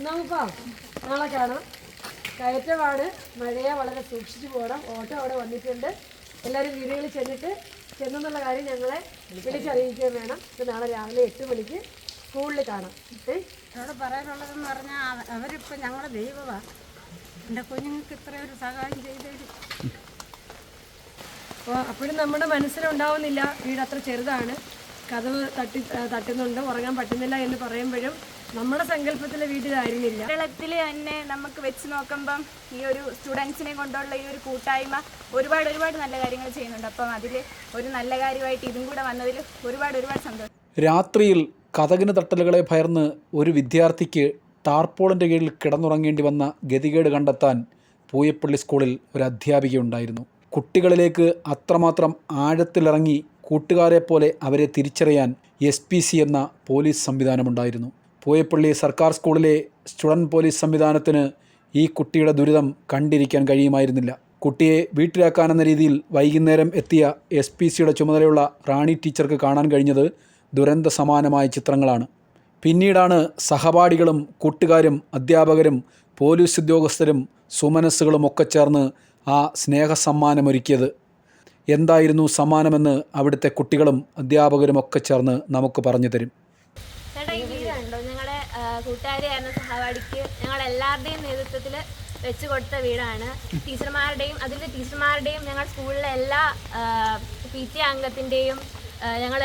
നമുക്കാ നാളെ കാണാം. കയറ്റമാണ്, മഴയെ വളരെ സൂക്ഷിച്ചു പോകണം. ഓട്ടോ അവിടെ വന്നിട്ടുണ്ട്. എല്ലാവരും വീടുകളിൽ ചെന്നെന്നുള്ള കാര്യം ഞങ്ങളെ വിളിച്ചറിയിക്കുകയും വേണം. ഇത് നാളെ രാവിലെ 8 മണിക്ക് സ്കൂളിൽ കാണാം. അവിടെ പറയാനുള്ളതെന്ന് പറഞ്ഞാൽ അവരിപ്പോൾ ഞങ്ങളുടെ ദൈവമാണ്. എൻ്റെ കുഞ്ഞുങ്ങൾക്ക് ഇത്രയൊരു സഹായം ചെയ്തേരും. അപ്പോൾ അപ്പോഴും നമ്മുടെ മനസ്സിലുണ്ടാവുന്നില്ല വീട് അത്ര ചെറുതാണ്, കതവ് തട്ടുന്നുണ്ട്, ഉറങ്ങാൻ പറ്റുന്നില്ല എന്ന് പറയുമ്പോഴും നമ്മുടെ സങ്കല്പത്തിലെ വീട്ടിലായിരുന്നില്ല. കേരളത്തിൽ തന്നെ നമുക്ക് വെച്ച് നോക്കുമ്പം ഈ ഒരു സ്റ്റുഡൻസിനെ കൊണ്ടുള്ള ഈ ഒരു കൂട്ടായ്മ ഒരുപാട് നല്ല കാര്യങ്ങൾ ചെയ്യുന്നുണ്ട്. അപ്പം അതിൽ ഒരു നല്ല കാര്യമായിട്ട് ഇതും കൂടെ വന്നതിൽ ഒരുപാട് സന്തോഷം. രാത്രിയിൽ കതകിന് തട്ടലുകളെ ഭയന്ന് ഒരു വിദ്യാർത്ഥിക്ക് ടാർപോളിൻ്റെ കീഴിൽ കിടന്നുറങ്ങേണ്ടി വന്ന ഗതികേട് കണ്ടെത്താൻ പൂയപ്പള്ളി സ്കൂളിൽ ഒരു അധ്യാപികയുണ്ടായിരുന്നു. കുട്ടികളിലേക്ക് അത്രമാത്രം ആഴത്തിലിറങ്ങി കൂട്ടുകാരെ പോലെ അവരെ തിരിച്ചറിയാൻ SPC എന്ന പോലീസ് സംവിധാനമുണ്ടായിരുന്നു. പൂയപ്പള്ളി സർക്കാർ സ്കൂളിലെ സ്റ്റുഡൻറ് പോലീസ് സംവിധാനത്തിന് ഈ കുട്ടിയുടെ ദുരിതം കണ്ടിരിക്കാൻ കഴിയുമായിരുന്നില്ല. കുട്ടിയെ വീട്ടിലാക്കാനെന്ന രീതിയിൽ വൈകുന്നേരം എത്തിയ SPCയുടെ ചുമതലയുള്ള റാണി ടീച്ചർക്ക് കാണാൻ കഴിഞ്ഞത് ദുരന്ത സമാനമായ ചിത്രങ്ങളാണ്. പിന്നീടാണ് സഹപാഠികളും കൂട്ടുകാരും അധ്യാപകരും പോലീസ് ഉദ്യോഗസ്ഥരും സുമനസ്സുകളും ഒക്കെ ചേർന്ന് ആ സ്നേഹസമ്മാനമൊരുക്കിയത്. എന്തായിരുന്നു സമ്മാനമെന്ന് അവിടുത്തെ കുട്ടികളും അധ്യാപകരും ഒക്കെ ചേർന്ന് നമുക്ക് പറഞ്ഞു തരും. ചേട്ടാ, ഈ വീടുണ്ടോ ഞങ്ങളുടെ കൂട്ടുകാരിയായിരുന്ന സഹപാഠിക്ക് ഞങ്ങളെല്ലാവരുടെയും നേതൃത്വത്തിൽ വെച്ച് കൊടുത്ത വീടാണ്. ടീച്ചർമാരുടെയും ഞങ്ങളുടെ സ്കൂളിലെ എല്ലാ PT അംഗത്തിൻ്റെയും ഞങ്ങൾ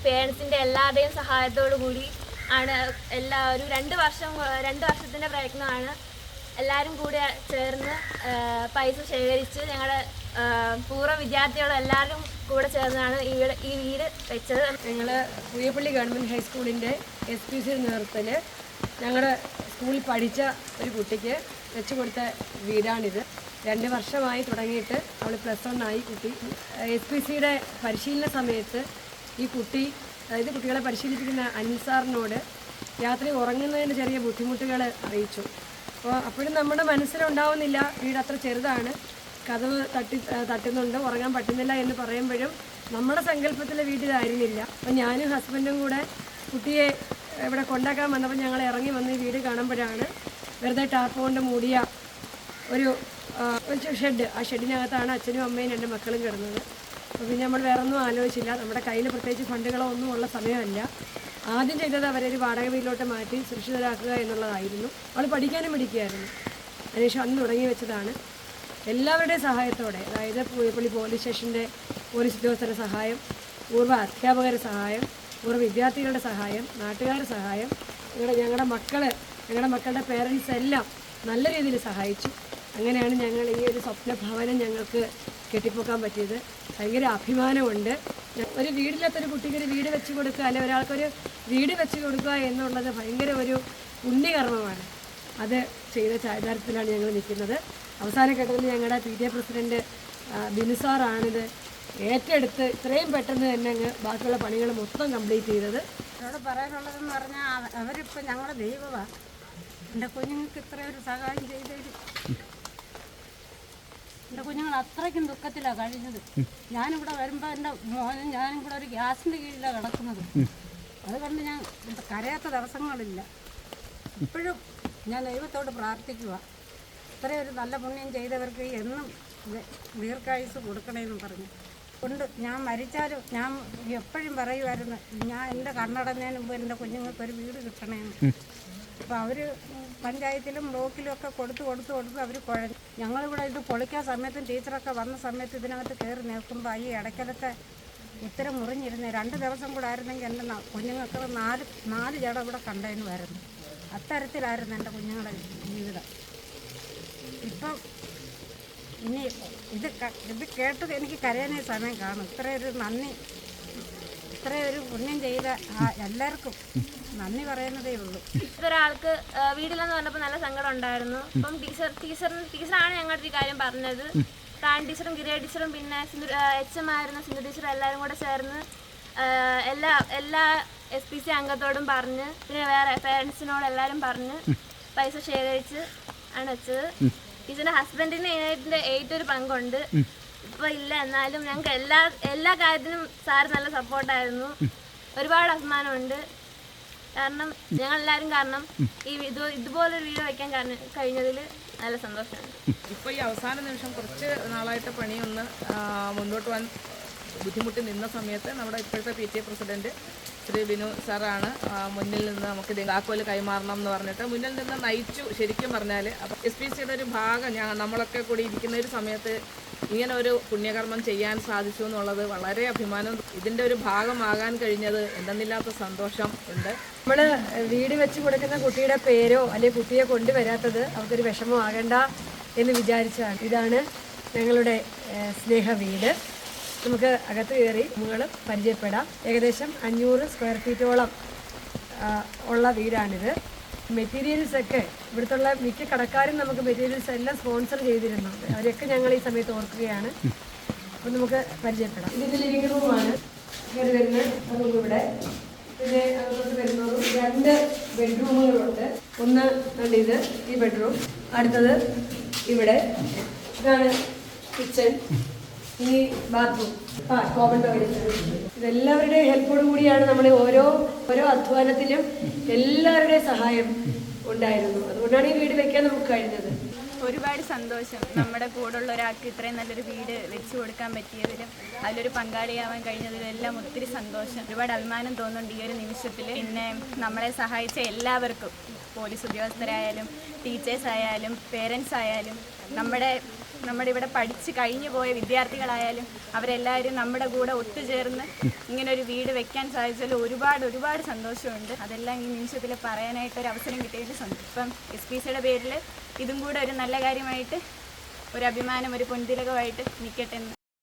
പേരൻസിൻ്റെ എല്ലാവരുടെയും സഹായത്തോടു കൂടി ആണ് ഒരു 2 വർഷത്തിൻ്റെ പ്രയത്നമാണ്. എല്ലാവരും കൂടി ചേർന്ന് പൈസ ശേഖരിച്ച് ഞങ്ങളുടെ പൂർവ്വ വിദ്യാർത്ഥികളും എല്ലാവരും കൂടെ ചേർന്നാണ് ഈ വീട് വെച്ചത്. ഞങ്ങൾ പൂയപ്പള്ളി ഗവൺമെൻറ് ഹൈസ്കൂളിൻ്റെ SPCയുടെ നേതൃത്വത്തിൽ ഞങ്ങളുടെ സ്കൂളിൽ പഠിച്ച ഒരു കുട്ടിക്ക് വെച്ച് കൊടുത്ത വീടാണിത്. 2 വർഷമായി തുടങ്ങിയിട്ട് അവൾ +1 ആയി കുട്ടി. SPCയുടെ പരിശീലന സമയത്ത് ഈ കുട്ടി, അതായത് കുട്ടികളെ പരിശീലിപ്പിക്കുന്ന അനിൽ രാത്രി ഉറങ്ങുന്നതിന് ചെറിയ ബുദ്ധിമുട്ടുകൾ അറിയിച്ചു. അപ്പോൾ അപ്പോഴും നമ്മുടെ മനസ്സിലുണ്ടാവുന്നില്ല വീട് അത്ര ചെറുതാണ്, കതവ് തട്ടുന്നുണ്ട്, ഉറങ്ങാൻ പറ്റുന്നില്ല എന്ന് പറയുമ്പോഴും നമ്മുടെ സങ്കല്പത്തിലെ വീട്ടിലായിരുന്നില്ല. അപ്പോൾ ഞാനും ഹസ്ബൻഡും കൂടെ കുട്ടിയെ ഇവിടെ കൊണ്ടാക്കാൻ വന്നപ്പോൾ ഞങ്ങൾ ഇറങ്ങി വന്ന് ഈ വീട് കാണുമ്പോഴാണ് വെറുതെ ടാർപ്പ് കൊണ്ട് മൂടിയ ഒരു ഷെഡ്. ആ ഷെഡിനകത്താണ് അച്ഛനും അമ്മയും 2 മക്കളും കിടന്നത്. അപ്പോൾ പിന്നെ നമ്മൾ വേറെ ഒന്നും ആലോചിച്ചില്ല. നമ്മുടെ കയ്യിൽ പ്രത്യേകിച്ച് ഫണ്ടുകളോ ഒന്നും ഉള്ള സമയമല്ല. ആദ്യം ചെയ്തത് അവരൊരു വാടക വീട്ടിലോട്ട് മാറ്റി സുരക്ഷിതരാക്കുക എന്നുള്ളതായിരുന്നു. അവൾ പഠിക്കാനും പിടിക്കുകയായിരുന്നു. അതിനുശേഷം അന്ന് തുടങ്ങി വെച്ചതാണ്. എല്ലാവരുടെയും സഹായത്തോടെ, അതായത് പൂയപ്പള്ളി പോലീസ് സ്റ്റേഷൻ്റെ പോലീസ് ഉദ്യോഗസ്ഥരുടെ സഹായം, പൂർവ്വ അധ്യാപകരുടെ സഹായം, പൂർവ്വ വിദ്യാർത്ഥികളുടെ സഹായം, നാട്ടുകാരുടെ സഹായം, ഞങ്ങളുടെ മക്കളുടെ പേരൻസ് എല്ലാം നല്ല രീതിയിൽ സഹായിച്ചു. അങ്ങനെയാണ് ഞങ്ങൾ ഈ ഒരു സ്വപ്ന ഭവനം ഞങ്ങൾക്ക് കെട്ടിപ്പൊക്കാൻ പറ്റിയത്. ഭയങ്കര അഭിമാനമുണ്ട്. ഒരു വീടില്ലാത്തൊരു കുട്ടിക്ക് ഒരു വീട് വെച്ച് കൊടുക്കുക, അല്ലെങ്കിൽ ഒരാൾക്കൊരു വീട് വെച്ച് കൊടുക്കുക എന്നുള്ളത് ഭയങ്കര ഒരു പുണ്യകർമ്മമാണ്. അത് ചെയ്ത ചാരിതാർത്ഥ്യത്തിലാണ് ഞങ്ങൾ നിൽക്കുന്നത്. അവസാന ഘട്ടത്തിൽ ഞങ്ങളുടെ PTA പ്രസിഡൻറ്റ് ബിനുസാറാണിത് ഏറ്റെടുത്ത് ഇത്രയും പെട്ടെന്ന് തന്നെ ബാക്കിയുള്ള പണികൾ മൊത്തം കംപ്ലീറ്റ് ചെയ്തത്. അവിടെ പറയാനുള്ളതെന്ന് പറഞ്ഞാൽ അവരിപ്പോൾ ഞങ്ങളുടെ ദൈവമാണ്. എൻ്റെ കുഞ്ഞുങ്ങൾക്ക് ഇത്രയൊരു സഹായം ചെയ്തേരും. എൻ്റെ കുഞ്ഞുങ്ങൾ അത്രയ്ക്കും ദുഃഖത്തിലാണ് കഴിഞ്ഞത്. ഞാനിവിടെ വരുമ്പോൾ എൻ്റെ മോനും ഞാനും കൂടെ ഒരു ഗ്യാസിൻ്റെ കീഴിലാണ് കിടക്കുന്നത്. അതുകൊണ്ട് ഞാൻ കരയാത്ത ദിവസങ്ങളില്ല. ഇപ്പോഴും ഞാൻ ദൈവത്തോട് പ്രാർത്ഥിക്കുക, ഇത്രയൊരു നല്ല പുണ്യം ചെയ്തവർക്ക് എന്നും ദീർഘായുസ് കൊടുക്കണമെന്ന് പറഞ്ഞു കൊണ്ട് ഞാൻ മരിച്ചാലും ഞാൻ എപ്പോഴും പറയുമായിരുന്നു, ഞാൻ എൻ്റെ കണ്ണടഞ്ഞതിന് മുമ്പ് എൻ്റെ കുഞ്ഞുങ്ങൾക്കൊരു വീട് കിട്ടണമെന്ന്. അപ്പോൾ അവർ പഞ്ചായത്തിലും ബ്ലോക്കിലും ഒക്കെ കൊടുത്ത് അവർ കുഴഞ്ഞു. ഞങ്ങളിവിടെ ഇത് പൊളിക്കാൻ സമയത്തും ടീച്ചറൊക്കെ വന്ന സമയത്ത് ഇതിനകത്ത് കയറി നിൽക്കുമ്പോൾ ഈ ഇടയ്ക്കലത്തെ ഉത്തരം മുറിഞ്ഞിരുന്നേ. 2 ദിവസം കൂടെ ആയിരുന്നെങ്കിൽ എൻ്റെ കുഞ്ഞുങ്ങൾക്ക് 4 ജട ഇവിടെ കണ്ടതിനുമായിരുന്നു. അത്തരത്തിലായിരുന്നു എൻ്റെ കുഞ്ഞുങ്ങളുടെ ജീവിതം. ഇപ്പം ഇനി ഇത് കേട്ടത് എനിക്ക് കരയാനേ സമയം കാണും. ഇത്രയൊരു പുണ്യം ചെയ്ത എല്ലാവർക്കും നന്ദി പറയുന്നതേ ഉള്ളൂ. ഒരാൾക്ക് വീടില്ലെന്ന് പറഞ്ഞപ്പോൾ നല്ല സങ്കടം ഉണ്ടായിരുന്നു. അപ്പം ടീച്ചറാണ് ഞങ്ങളുടെ ഈ കാര്യം പറഞ്ഞത്. റാണി ടീച്ചറും ഗിരിയ ടീച്ചറും പിന്നെ HM ആയിരുന്ന സിന്ധു ടീച്ചറും എല്ലാവരും കൂടെ ചേർന്ന് എല്ലാ SPC അംഗത്തോടും പറഞ്ഞ്, പിന്നെ വേറെ പേരൻസിനോട് എല്ലാവരും പറഞ്ഞ് പൈസ ശേഖരിച്ച് ആണ് വെച്ചത്. ടീച്ചറിൻ്റെ ഹസ്ബൻഡിന് ഇതിൻ്റെ ഏറ്റവും പങ്കുണ്ട്. ഇപ്പോൾ ഇല്ല, എന്നാലും ഞങ്ങൾക്ക് എല്ലാ കാര്യത്തിനും സാറ് നല്ല സപ്പോർട്ടായിരുന്നു. ഒരുപാട് അഭിമാനമുണ്ട്. കാരണം ഞങ്ങളെല്ലാവരും കാരണം ഇതുപോലൊരു വീട് വയ്ക്കാൻ കഴിഞ്ഞതിൽ നല്ല സന്തോഷമുണ്ട്. ഇപ്പോൾ ഈ അവസാന നിമിഷം കുറച്ച് നാളായിട്ട് പണിയൊന്ന് മുന്നോട്ട് പോകാൻ ബുദ്ധിമുട്ടി നിന്ന സമയത്ത് നമ്മുടെ ഇപ്പോഴത്തെ PTA പ്രസിഡന്റ് ശ്രീ ബിനു സാറാണ് മുന്നിൽ നിന്ന് നമുക്ക് താക്കോല് കൈമാറണം എന്ന് പറഞ്ഞിട്ട് മുന്നിൽ നിന്ന് നയിച്ചു. ശരിക്കും പറഞ്ഞാൽ അപ്പോൾ SPCയുടെ ഒരു ഭാഗം നമ്മളൊക്കെ കൂടി ഇരിക്കുന്ന ഒരു സമയത്ത് ഇങ്ങനെ ഒരു പുണ്യകർമ്മം ചെയ്യാൻ സാധിച്ചു എന്നുള്ളത് വളരെ അഭിമാനം. ഇതിൻ്റെ ഒരു ഭാഗമാകാൻ കഴിഞ്ഞത് എന്തെന്നില്ലാത്ത സന്തോഷം ഉണ്ട്. നമ്മൾ വീട് വെച്ച് കൊടുക്കുന്ന കുട്ടിയുടെ പേരോ അല്ലെങ്കിൽ കുട്ടിയെ കൊണ്ടുവരാത്തത് അവർക്കൊരു വിഷമമാകണ്ട എന്ന് വിചാരിച്ചാണ്. ഇതാണ് ഞങ്ങളുടെ സ്നേഹ വീട്. നമുക്ക് അകത്ത് കയറി നമ്മൾ പരിചയപ്പെടാം. ഏകദേശം 500 സ്ക്വയർ ഫീറ്റോളം ഉള്ള വീടാണിത്. മെറ്റീരിയൽസ് ഒക്കെ ഇവിടുത്തുള്ള മിക്ക കടക്കാരും നമുക്ക് മെറ്റീരിയൽസ് എല്ലാം സ്പോൺസർ ചെയ്തിരുന്നു. അവരൊക്കെ ഞങ്ങൾ ഈ സമയത്ത് ഓർക്കുകയാണ്. അപ്പം നമുക്ക് പരിചയപ്പെടാം. ഇതിൻ്റെ ലിവിംഗ് റൂമാണ് കയറി വരുന്ന റൂം ഇവിടെ. പിന്നെ അങ്ങോട്ട് വരുന്നത് 2 ബെഡ്റൂമുകളുണ്ട്. ഒന്ന് ഇത് ഈ ബെഡ്റൂം, അടുത്തത് ഇവിടെ. ഇതാണ് കിച്ചൺ, ഈ ബാത്റൂം, കോമൺ ടോയ്ലറ്റ്. ഇതെല്ലാവരുടെയും ഹെൽപ്പോട് കൂടിയാണ് നമ്മൾ ഓരോ അധ്വാനത്തിലും എല്ലാവരുടെയും സഹായം ഉണ്ടായിരുന്നു. അതുകൊണ്ടാണ് ഈ വീട് വെക്കാൻ നമുക്ക് കഴിഞ്ഞത്. ഒരുപാട് സന്തോഷം. നമ്മുടെ കൂടെയുള്ള ഒരാൾക്ക് ഇത്രയും നല്ലൊരു വീട് വെച്ചു കൊടുക്കാൻ പറ്റിയതിലും അതിലൊരു പങ്കാളിയാവാൻ കഴിഞ്ഞതിലും എല്ലാം ഒത്തിരി സന്തോഷം. ഒരുപാട് അഭിമാനം തോന്നുന്നുണ്ട് ഈ ഒരു നിമിഷത്തിൽ. പിന്നെ നമ്മളെ സഹായിച്ച എല്ലാവർക്കും, പോലീസ് ഉദ്യോഗസ്ഥരായാലും ടീച്ചേഴ്സ് ആയാലും പേരൻസ് ആയാലും നമ്മുടെ ഇവിടെ പഠിച്ച് കഴിഞ്ഞു പോയ വിദ്യാർത്ഥികളായാലും അവരെല്ലാവരും നമ്മുടെ കൂടെ ഒത്തുചേർന്ന് ഇങ്ങനെ ഒരു വീട് വെക്കാൻ സാധിച്ചതിൽ ഒരുപാട് സന്തോഷമുണ്ട്. അതെല്ലാം ഈ നിമിഷത്തിൽ പറയാനായിട്ടൊരു അവസരം കിട്ടിയതിൽ സന്തോഷം. ഇപ്പം SPCയുടെ പേരിൽ ഇതും കൂടെ ഒരു നല്ല കാര്യമായിട്ട്, ഒരു അഭിമാനം, ഒരു പൊൻതിലകമായിട്ട് നിൽക്കട്ടെ എന്ന്